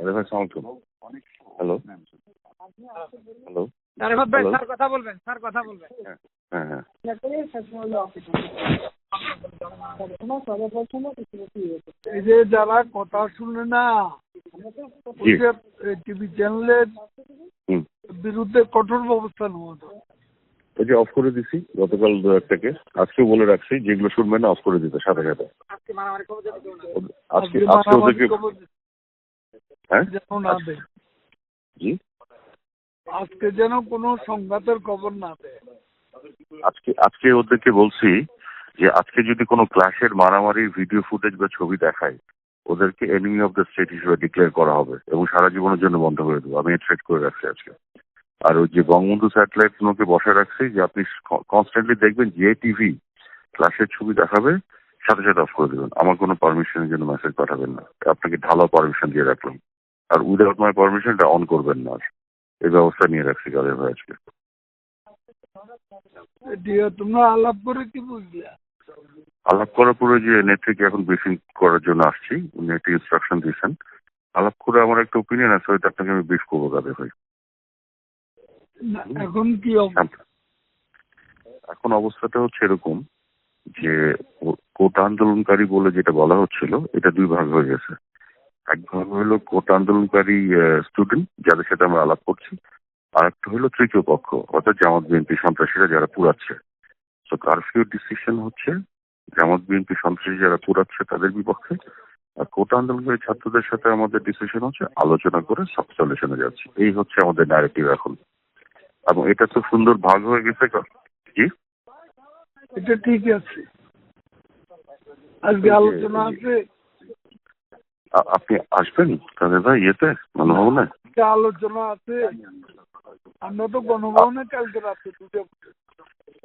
আরে ভাই সালাম আলাইকুম। হ্যালো হ্যালো আরেফাত ভাই, হ্যালো। স্যার কথা বলবেন, স্যার কথা বলবেন। হ্যাঁ হ্যাঁ এই যে যারা কথা শুনে না, জি টিভি চ্যানেলের হুম বিরুদ্ধে কঠোর ব্যবস্থা নেওয়া দরকার। এই যে অফ করে দিছি গতকাল থেকে, আজকেও বলে রাখছি যেগুলো শুনবেন না অফ করে দিতে সাথে সাথে। আজকে আজকে মারামারি ওদেরকে খবর হ্যাঁ যেন না দেয়, জি আজকে যেন কোনো সংঘাতের খবর না দেয়। আজকে আজকে ওদেরকে বলছি যে আজকে যদি কোনো ক্লাসের মারামারির ভিডিও ফুটেজ বা ছবি দেখায় ওদেরকে এনিমি অফ দ্য স্টেট হিসেবে ডিক্লেয়ার করা হবে এবং সারা জীবনের জন্য বন্ধ করে দেবো। আমি থ্রেট করে রাখছি আজকে। আর ওই যে বঙ্গবন্ধু স্যাটেলাইট গুলোকে বসায় রাখছি যে আপনি কনস্ট্যান্টলি দেখবেন যে টিভি ক্লাসের ছবি দেখাবে সাথে সাথে অফ করে দেবেন। আমার কোনো পারমিশনের জন্য মেসেজ পাঠাবেন না। আপনাকে ঢালাও পারমিশন দিয়ে রাখলাম। আর উইদাউট মাই পারমিশনটা অন করবেন না। এই ব্যবস্থা নিয়ে রাখছি কাদের ভাই আজকে। তোমরা আলাপ করে কি বুঝলে? আলাপ করার পরে যে নেত্রীকে এখন ব্রিফিং করার জন্য আসছি, উনি একটা ইনস্ট্রাকশন দিয়েছেন। আলাপ করে আমার একটা ওপিনিয়ন আছে, হয়তো আপনাকে আমি ব্রিফ করবো কাদের ভাই। এখন কি অবস্থা? এখন অবস্থাটা হচ্ছে এরকম যে কোটা আন্দোলনকারী বলে যেটা বলা হচ্ছিল এটা দুই ভাগ হয়ে গেছে। এক ভাগ হলো কোটা আন্দোলনকারী স্টুডেন্ট যাদের সাথে আমরা আলাপ করছি, আর একটা হলো তৃতীয় পক্ষ অর্থাৎ জামাত বিএনপি সন্ত্রাসীরা যারা পুরাচ্ছে। তো কারফিউ ডিসিশন হচ্ছে জামাত বিএনপি সন্ত্রাসী যারা পুরাচ্ছে তাদের বিপক্ষে, আর কোটা আন্দোলনকারী ছাত্রদের সাথে আমাদের ডিসিশন হচ্ছে আলোচনা করে সব সলিউশনে যাচ্ছে। এই হচ্ছে আমাদের ন্যারেটিভ এখন, এবং এটা তো সুন্দর ভাগ হয়ে গেছে। জি এটা ঠিক আছে, আজকে আলোচনা আছে। আপনি আসবেন তাদের ভাই ইয়েতে গণভবনে? আলোচনা আছে, আমরা তো গণভবনে কালকে রাতে দুটো।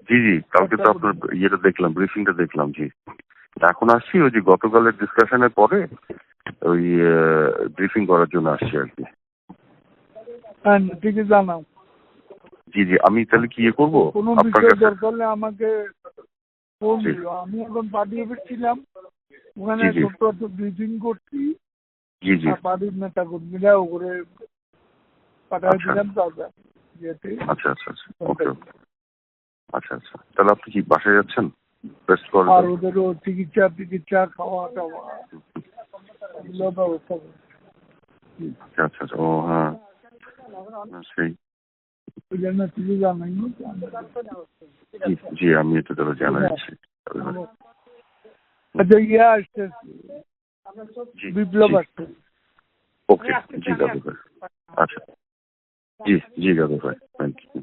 জি জি কালকে তো আপনার ইয়েটা দেখলাম, ব্রিফিংটা দেখলাম। জি এখন আসছি ওই যে গতকালের ডিসকাশনের পরে ওই ব্রিফিং করার জন্য আসছি আর কি। হ্যাঁ ঠিক আছে, জানাও। জি জি আমি তাহলে কি ইয়ে করবো কোনো আপনার বিষয় কাছে? দরকার হলে আমাকে ফোন দিও। আমি এখন পার্টি অফিস ছিলাম, ওখানে জি জি ছোট্ট একটা ব্রিফিং করছি। জি জি পার্টির নেতা কর্মীরা ওপরে পাঠাই দিলাম তাদের ইয়েতে। আচ্ছা আচ্ছা আচ্ছা ওকে ওকে আচ্ছা আচ্ছা তাহলে আপনি কি বাসায় যাচ্ছেন রেস্ট করার আর জন্য? ওদেরও চিকিৎসা খাওয়া টাওয়া এগুলো ব্যবস্থা করছি। আচ্ছা আচ্ছা আচ্ছা ও হ্যাঁ সেই ওই জন্য কিছু জানাইনি। জি জি আমি এটা তাহলে জানাচ্ছি। আচ্ছা ইয়ে আসছে, জি বিপ্লব আসছে। ওকে জি দাদু ভাই আচ্ছা জি জি দাদু ভাই থ্যাংক ইউ।